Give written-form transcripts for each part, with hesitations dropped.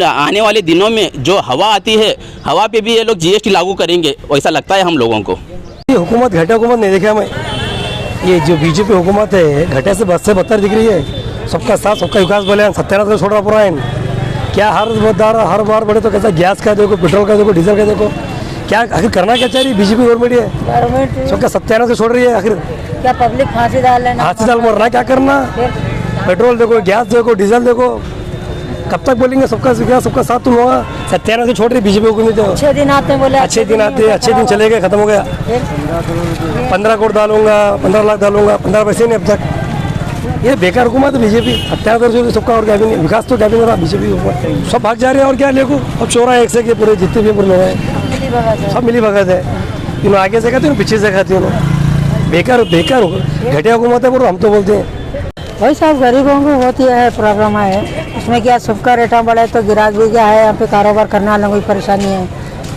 आने वाले दिनों में जो हवा आती है, हवा पे भी ये लोग जीएसटी लागू करेंगे, वैसा लगता है हम लोगों को। ये हुकूमत घटिया हुकूमत नहीं देखा मैं। ये जो बीजेपी हुकूमत है घटिया से बद से बदतर दिख रही है। सबका साथ सबका विकास बोले, सत्यानाश को छोड़ रहा पूरा है। क्या हर बार बढ़े तो कैसा गैस का देखो, पेट्रोल का देखो, डीजल का देखो, क्या आखिर करना क्या चाह रही है बीजेपी गवर्नमेंट? है सबका सत्यानाश से छोड़ रही है। आखिर क्या पब्लिक फांसी डाल लेना, फांसी डाल मरना, क्या करना? पेट्रोल देखो, गैस देखो, डीजल देखो, कब तक बोलेंगे सबका विकास सबका साथ तुम होगा? सत्यानाश से छोड़ रही बीजेपी हुकूमत। अच्छे दिन आते हैं बोले, अच्छे दिन आते, अच्छे दिन चले गए, खत्म हो गया। 15 करोड़ डालूंगा, 15 लाख डालूंगा, 15 पैसे नहीं अब तक। ये बेकार हुकूमत है बीजेपी। सत्यानाश सबका और क्या भी नहीं, विकास तो क्या भी नहीं रहा बीजेपी हुकूमत। सब भाग जा रहे हैं और क्या देखो, अब चोरा एक से पूरे जितने भी पूरे लोग हैं सब मिली भगत है। इन्होंने आगे से कहते हैं, पीछे से कहते हैं। बेकार बेकार घटिया हुकूमत है, हम तो बोलते हैं। वही साहब गरीबों को बहुत ही है प्रॉब्लम है। उसमें क्या सबका रेटा बढ़ा है तो गिराक भी क्या है, यहाँ पे कारोबार करने वालों को परेशानी है।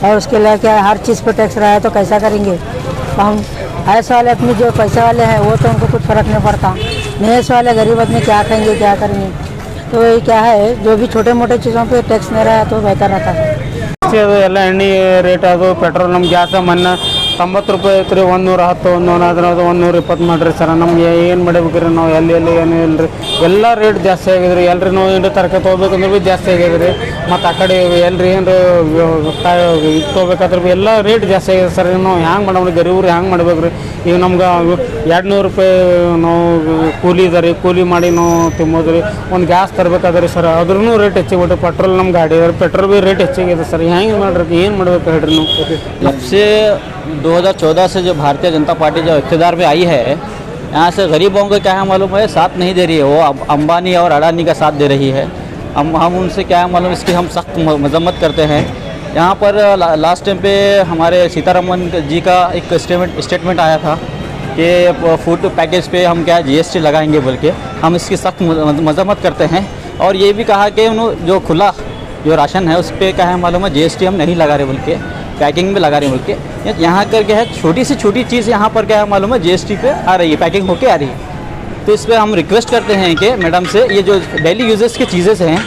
और उसके लिए क्या है, हर चीज़ पे टैक्स रहा है तो कैसा करेंगे? तो हम ऐसे वाले अपने जो पैसे वाले हैं वो तो उनको कुछ फ़र्क नहीं पड़ता, नेस वाले गरीब आदमी क्या खाएंगे क्या करेंगे? तो ये क्या है, जो भी छोटे मोटे चीज़ों पे टैक्स नहीं रहा है तो बेहतर रहता है। ಎಲ್ಲ ಎಣ್ಣೆ ರೇಟ್ ಅದು ಪೆಟ್ರೋಲ್ ನಮ್ಮ ಗ್ಯಾಸ್ ಮೊನ್ನೆ 90 ರೂಪಾಯಿ ಐತ್ರಿ, 110 115 120 ಮಾಡಿರಿ ಸರ್. ನಮ್ಗೆ ಏನು ಮಾಡಬೇಕ್ರಿ? ನಾವು ಎಲ್ಲಿ ಏನು ಇಲ್ಲರಿ, ಎಲ್ಲ ರೇಟ್ ಜಾಸ್ತಿ ಆಗಿದ್ರಿ. ಎಲ್ರಿ ನಾವು ಏನು ತರಕಾರಿ ತೊಗೋಬೇಕಂದ್ರೆ ಭೀ ಜಾಸ್ತಿ ಆಗ್ಯದ್ರಿ. ಮತ್ತು ಆ ಕಡೆ ಎಲ್ರಿ ಏನು ಇದು ತೊಗೋಬೇಕಾದ್ರೆ ಭೀ ಎಲ್ಲ ರೇಟ್ ಜಾಸ್ತಿ ಆಗಿದೆ ಸರ್. ನಾವು ಹ್ಯಾಂಗೆ ಮಾಡೋಣ? ಗರೀಬ್ರು ಹ್ಯಾಂಗೆ ಮಾಡ್ಬೇಕ್ರಿ? ಈಗ ನಮ್ಗೆ 200 ರೂಪಾಯಿ ನಾವು ಕೂಲಿ ಇದೆ ರೀ, ಕೂಲಿ ಮಾಡಿ ನಾವು ತುಂಬೋದ್ರಿ. ಒಂದು ಗ್ಯಾಸ್ ತರಬೇಕಾದ್ರಿ ಸರ್, ಅದ್ರೂ ರೇಟ್ ಹೆಚ್ಚಿಬಿಟ್ಟು. ಪೆಟ್ರೋಲ್ ನಮ್ಮ ಗಾಡಿ ಪೆಟ್ರೋಲ್ ಭೀ ರೇಟ್ ಹೆಚ್ಚಾಗಿದೆ ಸರ್. ಹೆಂಗೆ ಮಾಡ್ರಿ? ಏನು ಮಾಡ್ಬೇಕು ಹೇಳ್ರಿ ನೀವು? जब से 2014 से जो भारतीय जनता पार्टी जो इक़्तिदार में आई है, यहाँ से गरीबों को क्या है मालूम है, साथ नहीं दे रही है। वो अंबानी और अडानी का साथ दे रही है। हम उनसे क्या है मालूम, इसकी हम सख्त मजम्मत करते हैं। यहाँ पर लास्ट टाइम पे हमारे सीतारमन जी का एक स्टेटमेंट आया था कि फूड पैकेज पे हम क्या जीएसटी लगाएंगे बोल के। हम इसकी सख्त मजम्मत करते हैं। और ये भी कहा कि उन्होंने जो खुला जो राशन है उस पर क्या है मालूम है, जीएसटी हम नहीं लगा रहे बोल के, पैकिंग में लगा रहे बोल के। यहाँ करके है छोटी से छोटी चीज़ यहाँ पर क्या है मालूम है, जीएसटी पे आ रही है, पैकिंग होके आ रही है। तो इस पर हम रिक्वेस्ट करते हैं कि मैडम से, ये जो डेली यूजेस की चीज़ें हैं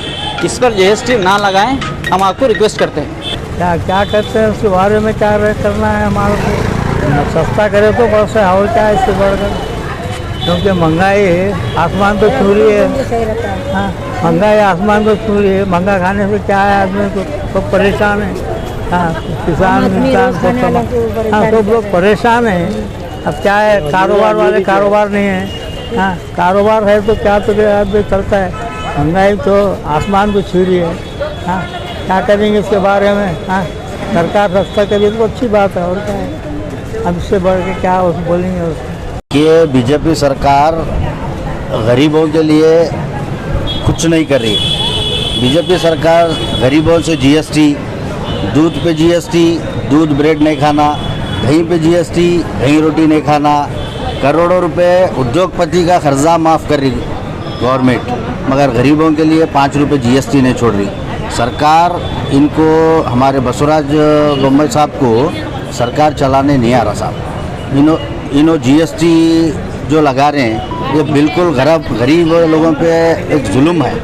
इस पर जीएसटी ना लगाएं, हम आपको रिक्वेस्ट करते हैं। क्या करते हैं उसके बारे में क्या करना है हमारे को? सस्ता करे तो बस है, और क्या इससे बढ़कर? क्योंकि महंगाई है, आसमान तो छू रही है। हाँ, महंगाई आसमान तो छू रही है। महंगा खाने से क्या है, आदमी को सब परेशान है। हाँ, किसान सब लोग परेशान हैं। अब क्या है, कारोबार वाले कारोबार नहीं है। हाँ, कारोबार है तो क्या तो आदमी चलता है। महंगाई तो आसमान को छू रही है। हाँ, क्या करेंगे इसके बारे में? हाँ, सरकार सस्ता करिए तो अच्छी बात है, और क्या है? अब इससे बढ़ के क्या बोलेंगे उसको? कि बीजेपी सरकार गरीबों के लिए कुछ नहीं कर रही। बीजेपी सरकार गरीबों से जीएसटी, दूध पे जीएसटी, दूध ब्रेड नहीं खाना, दही पे जीएसटी, दही रोटी नहीं खाना, करोड़ों रुपए उद्योगपति का कर्जा माफ़ कर रही गवर्नमेंट, मगर गरीबों के लिए 5 रुपये जीएसटी नहीं छोड़ रही सरकार। इनको हमारे बसवराज बोम्मई साहब को सरकार चलाने नहीं आ रहा साहब। इन्हों जीएसटी जो लगा रहे हैं ये बिल्कुल गरीब लोगों पे एक जुल्म है।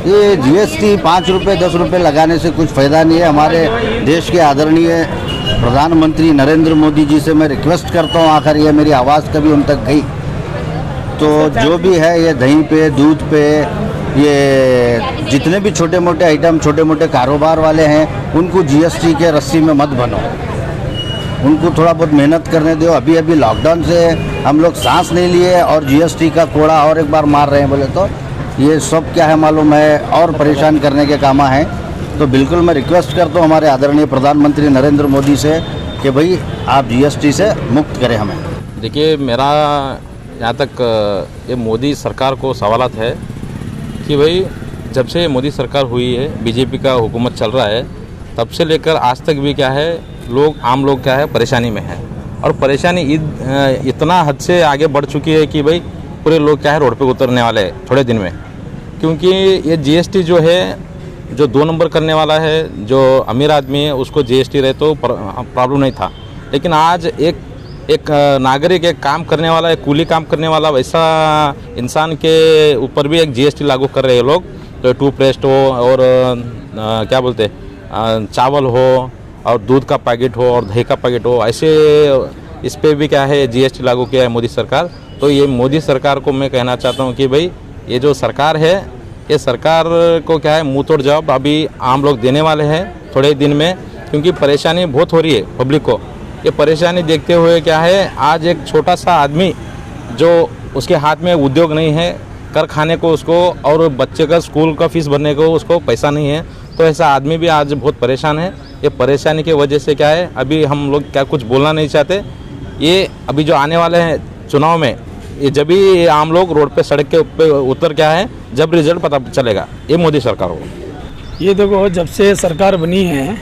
ये जीएसटी 5 रुपये 10 रुपये लगाने से कुछ फ़ायदा नहीं है। हमारे देश के आदरणीय प्रधानमंत्री नरेंद्र मोदी जी से मैं रिक्वेस्ट करता हूँ, आखिर ये मेरी आवाज़ कभी उन तक गई तो जो भी है ये दही पे, दूध पे, ये जितने भी छोटे मोटे आइटम, छोटे मोटे कारोबार वाले हैं उनको जीएसटी के रस्सी में मत बनो, उनको थोड़ा बहुत मेहनत करने दो। अभी अभी लॉकडाउन से हम लोग सांस नहीं लिए और जीएसटी का कोड़ा और एक बार मार रहे हैं बोले तो ये सब क्या है मालूम है, और परेशान करने के काम हैं। तो बिल्कुल मैं रिक्वेस्ट करता हूँ हमारे आदरणीय प्रधानमंत्री नरेंद्र मोदी से कि भाई आप जीएसटी से मुक्त करें हमें। देखिए, मेरा यहाँ तक ये मोदी सरकार को सवालत है कि भाई जब से मोदी सरकार हुई है, बीजेपी का हुकूमत चल रहा है, तब से लेकर आज तक भी क्या है, आम लोग क्या है परेशानी में है। और परेशानी इतना हद से आगे बढ़ चुकी है कि भाई पूरे लोग क्या है रोड पे उतरने वाले हैं थोड़े दिन में। क्योंकि ये जीएसटी जो है, जो 2 नंबर करने वाला है, जो अमीर आदमी है उसको जीएसटी रहे तो प्रॉब्लम नहीं था। लेकिन आज एक नागरिक, एक काम करने वाला, एक कूली काम करने वाला वैसा इंसान के ऊपर भी एक जीएसटी लागू कर रहे हैं लोग। तो टूथपेस्ट हो और क्या बोलते चावल हो और दूध का पैकेट हो और दही का पैकेट हो, ऐसे इस पे भी क्या है जीएसटी लागू किया है मोदी सरकार। तो ये मोदी सरकार को मैं कहना चाहता हूँ कि भाई ये जो सरकार है, ये सरकार को क्या है मुंह तोड़ जवाब अभी आम लोग देने वाले हैं थोड़े दिन में, क्योंकि परेशानी बहुत हो रही है पब्लिक को। ये परेशानी देखते हुए क्या है, आज एक छोटा सा आदमी जो उसके हाथ में उद्योग नहीं है कर खाने को उसको, और बच्चे का स्कूल का फीस भरने को उसको पैसा नहीं है, तो ऐसा आदमी भी आज बहुत परेशान है। ये परेशानी की वजह से क्या है, अभी हम लोग क्या कुछ बोलना नहीं चाहते। ये अभी जो आने वाले हैं चुनाव में, ये जब भी आम लोग रोड पे सड़क के ऊपर उतर क्या है, जब रिजल्ट पता चलेगा ये मोदी सरकार को। ये देखो, जब से सरकार बनी है,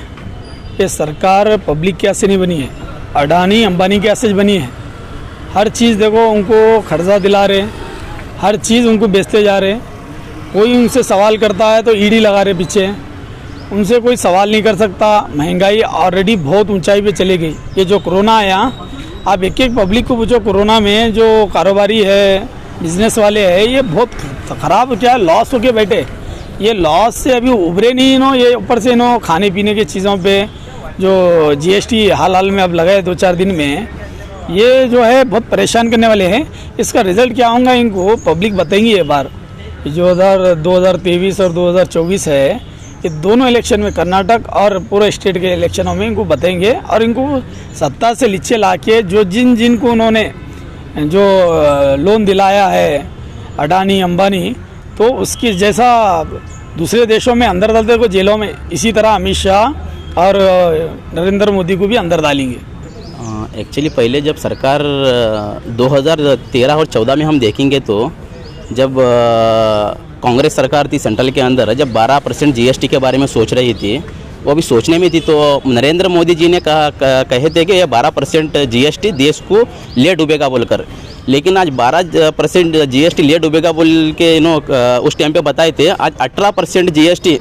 ये सरकार पब्लिक के से नहीं बनी है, अडानी अंबानी के से बनी है। हर चीज़ देखो उनको कर्जा दिला रहे, हर चीज़ उनको बेचते जा रहे। कोई उनसे सवाल करता है तो ईडी लगा रहे पीछे, उनसे कोई सवाल नहीं कर सकता। महंगाई ऑलरेडी बहुत ऊंचाई पे चली गई। ये जो कोरोना आया, आप एक एक पब्लिक को पूछो, कोरोना में जो कारोबारी है, बिजनेस वाले हैं, ये बहुत ख़राब क्या लॉस होके बैठे। ये लॉस से अभी उभरे नहीं इन्हों। ये ऊपर से इन्हों खाने पीने की चीज़ों पे जो जीएसटी हाल में अब लगाए 2-4 दिन में, ये जो है बहुत परेशान करने वाले हैं। इसका रिज़ल्ट क्या होगा इनको पब्लिक बताएंगी ये बार। जो 2023 और 2024 है, ये दोनों इलेक्शन में, कर्नाटक और पूरे स्टेट के इलेक्शनों में इनको बताएंगे। और इनको सत्ता से नीचे लाके जो जिनको उन्होंने जो लोन दिलाया है अडानी अंबानी, तो उसकी जैसा दूसरे देशों में अंदर डालते को जेलों में, इसी तरह अमित शाह और नरेंद्र मोदी को भी अंदर डालेंगे। एक्चुअली पहले जब सरकार 2013 और 14 में हम देखेंगे तो जब कांग्रेस सरकार थी सेंट्रल के अंदर, जब 12% जीएसटी के बारे में सोच रही थी, वो भी सोचने में थी, तो नरेंद्र मोदी जी ने कहे थे कि ये 12% जीएसटी देश को ले डूबेगा बोलकर। लेकिन आज 12% जीएसटी ले डूबेगा बोल के उस टाइम पे बताए थे। आज 18% जीएसटी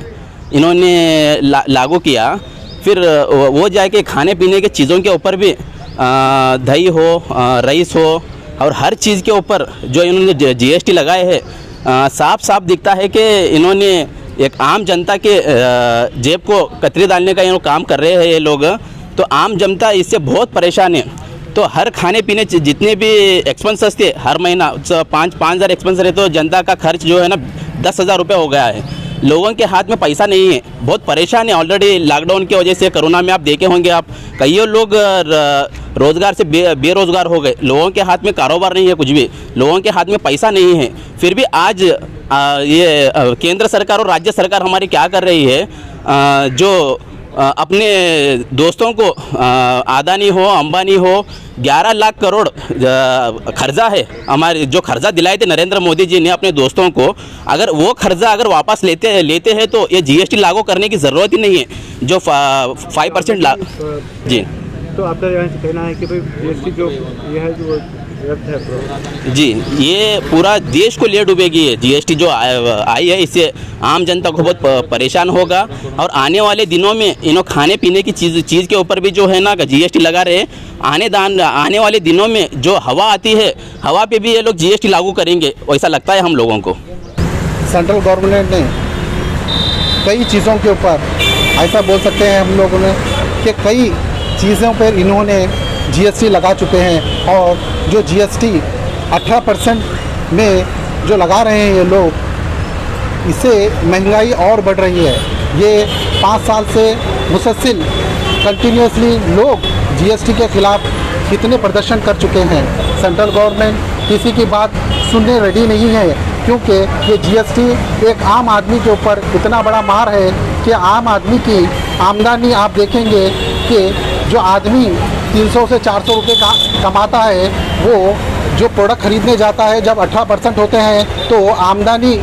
इन्होंने लागू किया। फिर वो जाके खाने पीने के चीज़ों के ऊपर भी दही हो, राइस हो और हर चीज़ के ऊपर जो इन्होंने जीएसटी लगाए हैं, साफ साफ दिखता है कि इन्होंने एक आम जनता के जेब को कतरी डालने का काम कर रहे हैं ये लोग। तो आम जनता इससे बहुत परेशान है। तो हर खाने पीने जितने भी एक्सपेंसेस थे, हर महीना 5,000 एक्सपेंस रहे, तो जनता का खर्च जो है ना 10,000 रुपये हो गया है। लोगों के हाथ में पैसा नहीं है, बहुत परेशान है। ऑलरेडी लॉकडाउन की वजह से, कोरोना में आप देखे होंगे, आप कई लोग रोज़गार से बेरोज़गार हो गए। लोगों के हाथ में कारोबार नहीं है कुछ भी, लोगों के हाथ में पैसा नहीं है। फिर भी आज ये केंद्र सरकार और राज्य सरकार हमारी क्या कर रही है, जो अपने दोस्तों को, अदानी हो, अंबानी हो, 11 लाख करोड़ खर्जा है हमारे, जो खर्जा दिलाए थे नरेंद्र मोदी जी ने अपने दोस्तों को, अगर वो खर्जा अगर वापस लेते हैं तो ये जीएसटी लागू करने की ज़रूरत ही नहीं है। जो 5% जी, तो आपका कहना है कि भाई जीएसटी जो ये है जो रद्द है जी, ये पूरा देश को ले डूबेगी। है जीएसटी जो आई है, इससे आम जनता को बहुत परेशान होगा। और आने वाले दिनों में इन्हों खाने पीने की चीज़ के ऊपर भी जो है ना जीएसटी लगा रहे। आने वाले दिनों में जो हवा आती है, हवा पे भी ये लोग जीएसटी लागू करेंगे, वैसा लगता है हम लोगों को। सेंट्रल गवर्नमेंट ने कई चीज़ों के ऊपर, ऐसा बोल सकते हैं हम लोगों ने कि कई चीज़ों पर इन्होंने जीएसटी लगा चुके हैं। और जो जीएसटी 18% में जो लगा रहे हैं ये लोग, इससे महंगाई और बढ़ रही है। ये 5 साल से मुसलसल कंटिन्यूसली लोग जीएसटी के खिलाफ कितने प्रदर्शन कर चुके हैं। सेंट्रल गवर्नमेंट किसी की बात सुनने रेडी नहीं है, क्योंकि ये जीएसटी एक आम आदमी के ऊपर इतना बड़ा मार है कि आम आदमी की आमदनी आप देखेंगे कि जो आदमी 300 से 400 रुपये कमाता है, वो जो प्रोडक्ट खरीदने जाता है, जब 18% होते हैं तो आमदनी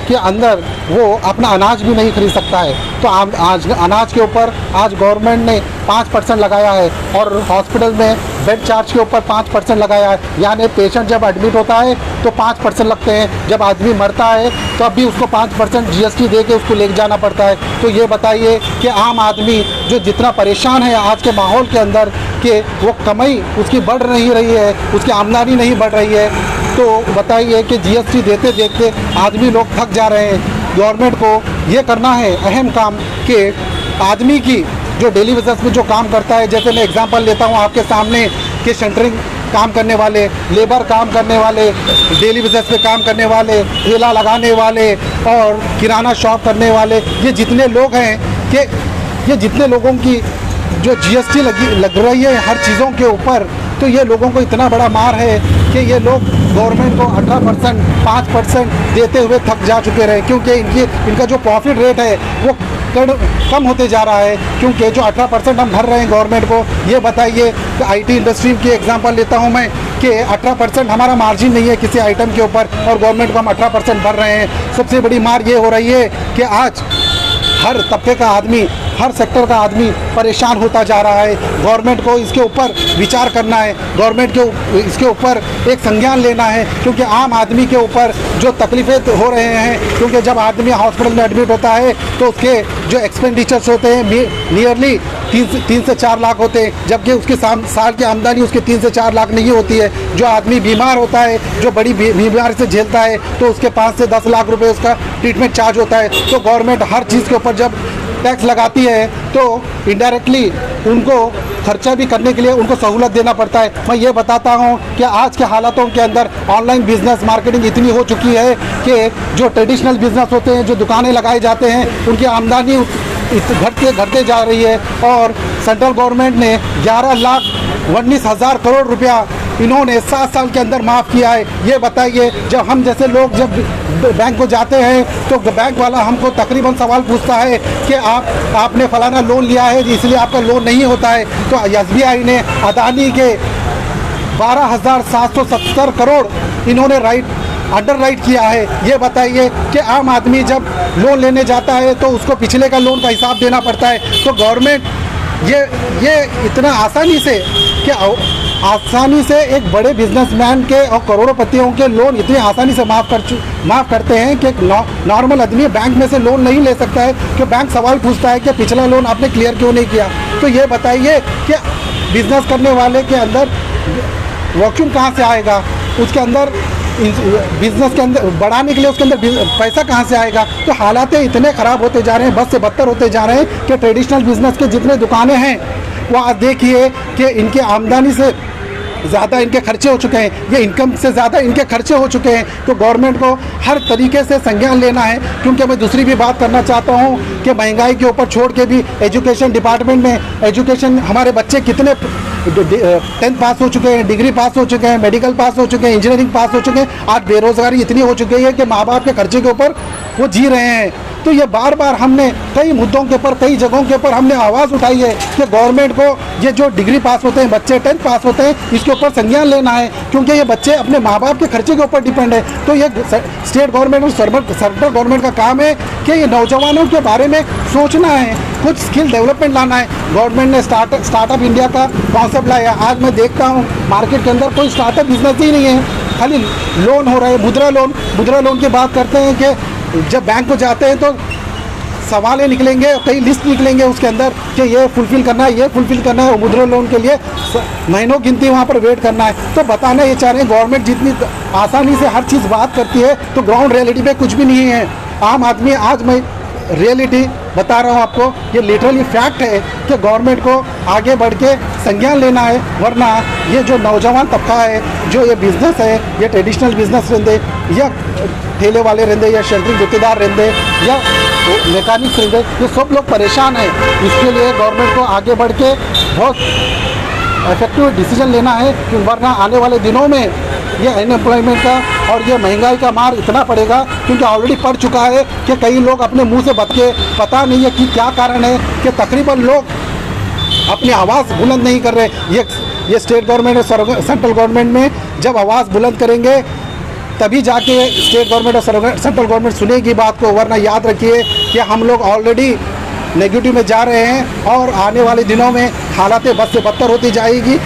के अंदर वो अपना अनाज भी नहीं खरीद सकता है। तो आज अनाज के ऊपर आज गवर्नमेंट ने 5% लगाया है, और हॉस्पिटल में बेड चार्ज के ऊपर 5% लगाया है। यानी पेशेंट जब एडमिट होता है तो 5% लगते हैं, जब आदमी मरता है तो अभी उसको 5% जीएसटी दे के उसको ले जाना पड़ता है। तो ये बताइए कि आम आदमी जो जितना परेशान है आज के माहौल के अंदर, कि वो कमाई उसकी बढ़ नहीं रही है, उसकी आमदनी नहीं बढ़ रही है, तो बताइए कि जीएसटी देते देखते आदमी लोग थक जा रहे हैं। गवर्नमेंट को ये करना है अहम काम कि आदमी की जो डेली बेसिस में जो काम करता है, जैसे मैं एग्जांपल लेता हूँ आपके सामने कि सेंटरिंग काम करने वाले, लेबर काम करने वाले, डेली बेसिस पे काम करने वाले, ठेला लगाने वाले और किराना शॉप करने वाले, ये जितने लोग हैं कि ये जितने लोगों की जो जीएसटी लग रही है हर चीज़ों के ऊपर, तो ये लोगों को इतना बड़ा मार है कि ये लोग गवर्नमेंट को 18%, 5% देते हुए थक जा चुके रहे, क्योंकि इनका जो प्रॉफिट रेट है वो कम होते जा रहा है, क्योंकि जो 18% हम भर रहे हैं गवर्नमेंट को। ये बताइए कि आईटी इंडस्ट्री की एग्जांपल लेता हूं मैं कि 18% हमारा मार्जिन नहीं है किसी आइटम के ऊपर और गवर्नमेंट को हम 18% भर रहे हैं। सबसे बड़ी मार ये हो रही है कि आज हर तबके का आदमी, हर सेक्टर का आदमी परेशान होता जा रहा है। गवर्नमेंट को इसके ऊपर विचार करना है, गवर्नमेंट को इसके ऊपर एक संज्ञान लेना है, क्योंकि आम आदमी के ऊपर जो तकलीफ़ें हो रहे हैं, क्योंकि जब आदमी हॉस्पिटल में एडमिट होता है तो उसके जो एक्सपेंडिचर्स होते हैं नियरली 3 से 4 लाख होते हैं, जबकि उसकी साल की आमदनी उसकी 3 से 4 लाख नहीं होती है। जो आदमी बीमार होता है, जो बड़ी बीमारी से झेलता है, तो उसके 5 से 10 लाख रुपए उसका ट्रीटमेंट चार्ज होता है। तो गवर्नमेंट हर चीज़ के ऊपर जब टैक्स लगाती है तो इनडायरेक्टली उनको खर्चा भी करने के लिए उनको सहूलत देना पड़ता है। मैं ये बताता हूँ कि आज के हालातों के अंदर ऑनलाइन बिजनेस मार्केटिंग इतनी हो चुकी है कि जो ट्रेडिशनल बिजनेस होते हैं, जो दुकानें लगाए जाते हैं, उनकी आमदनी घटते जा रही है। और सेंट्रल गवर्नमेंट ने 11,19,000 करोड़ रुपया इन्होंने 7 साल के अंदर माफ़ किया है। ये बताइए, जब हम जैसे लोग जब बैंक को जाते हैं तो बैंक वाला हमको तकरीबन सवाल पूछता है कि आपने फलाना लोन लिया है इसलिए आपका लोन नहीं होता है। तो SBI ने अदानी के 12,770 करोड़ इन्होंने अंडर राइट किया है। ये बताइए कि आम आदमी जब लोन लेने जाता है तो उसको पिछले का लोन का हिसाब देना पड़ता है। तो गवर्नमेंट ये इतना आसानी से एक बड़े बिजनेसमैन के और करोड़पतियों के लोन इतने आसानी से माफ़ करते हैं कि नॉर्मल आदमी बैंक में से लोन नहीं ले सकता है, कि बैंक सवाल पूछता है कि पिछला लोन आपने क्लियर क्यों नहीं किया। तो ये बताइए कि बिजनेस करने वाले के अंदर वॉक्यूम कहाँ से आएगा, उसके अंदर बिजनेस के अंदर बढ़ाने के लिए उसके अंदर पैसा कहाँ से आएगा। तो हालात इतने ख़राब होते जा रहे हैं, बद से बदतर होते जा रहे हैं कि ट्रेडिशनल बिजनेस के जितने दुकानें हैं वो आज देखिए कि इनके आमदनी से ज़्यादा इनके खर्चे हो चुके हैं, ये इनकम से ज़्यादा इनके खर्चे हो चुके हैं। तो गवर्नमेंट को हर तरीके से संज्ञान लेना है। क्योंकि मैं दूसरी भी बात करना चाहता हूँ कि महंगाई के ऊपर छोड़ के भी एजुकेशन डिपार्टमेंट में एजुकेशन हमारे बच्चे कितने 10th पास हो चुके हैं, डिग्री पास हो चुके हैं, मेडिकल पास हो चुके हैं, इंजीनियरिंग पास हो चुके हैं। आज बेरोज़गारी इतनी हो चुकी है कि माँ बाप के खर्चे के ऊपर वो जी रहे हैं। तो ये बार बार हमने कई मुद्दों के ऊपर, कई जगहों के ऊपर हमने आवाज़ उठाई है कि गवर्नमेंट को ये जो डिग्री पास होते हैं बच्चे, 10th पास होते हैं, इसके ऊपर संज्ञान लेना है, क्योंकि ये बच्चे अपने माँ बाप के खर्चे के ऊपर डिपेंड है। तो ये स्टेट गवर्नमेंट और सेंट्रल गवर्नमेंट का काम है कि ये नौजवानों के बारे में सोचना है, कुछ स्किल डेवलपमेंट लाना है। गवर्नमेंट ने स्टार्टअप इंडिया का कॉन्सेप्ट लाया। आज मैं देखता हूँ मार्केट के अंदर कोई स्टार्टअप बिजनेस ही नहीं है, खाली लोन हो रहा है। मुद्रा लोन की बात करते हैं कि जब बैंक को जाते हैं तो सवालें निकलेंगे, कई लिस्ट निकलेंगे उसके अंदर कि ये फुलफिल करना है, ये फुलफिल करना है। मुद्रा लोन के लिए महीनों गिनती वहाँ पर वेट करना है। तो बताना ये चाह रहे हैं गवर्नमेंट जितनी आसानी से हर चीज़ बात करती है तो ग्राउंड रियलिटी पे कुछ भी नहीं है। आम आदमी, आज मैं रियलिटी बता रहा हूँ आपको, ये लिटरली फैक्ट है कि गवर्नमेंट को आगे बढ़ के संज्ञान लेना है, वरना ये जो नौजवान तबका है, जो ये बिज़नेस है, ये ट्रेडिशनल बिजनेस रहते या ठेले वाले रहते या शेल्टरिंग गुत्तेदार रहते या मैकेनिक्स रहते, ये सब लोग परेशान हैं। इसके लिए गवर्नमेंट को आगे बढ़ के बहुत इफेक्टिव डिसीजन लेना है, कि वरना आने वाले दिनों में ये अनएम्प्लॉयमेंट का और ये महंगाई का मार इतना पड़ेगा, क्योंकि ऑलरेडी पड़ चुका है कि कई लोग अपने मुंह से बता पता नहीं है कि क्या कारण है कि तकरीबन लोग अपनी आवाज़ बुलंद नहीं कर रहे। ये स्टेट गवर्नमेंट और सेंट्रल गवर्नमेंट में जब आवाज़ बुलंद करेंगे तभी जाके स्टेट गवर्नमेंट और सेंट्रल गवर्नमेंट सुनेगी बात को, वरना याद रखिए कि हम लोग ऑलरेडी नेगेटिव में जा रहे हैं और आने वाले दिनों में हालातें बद से बदतर होती जाएगी।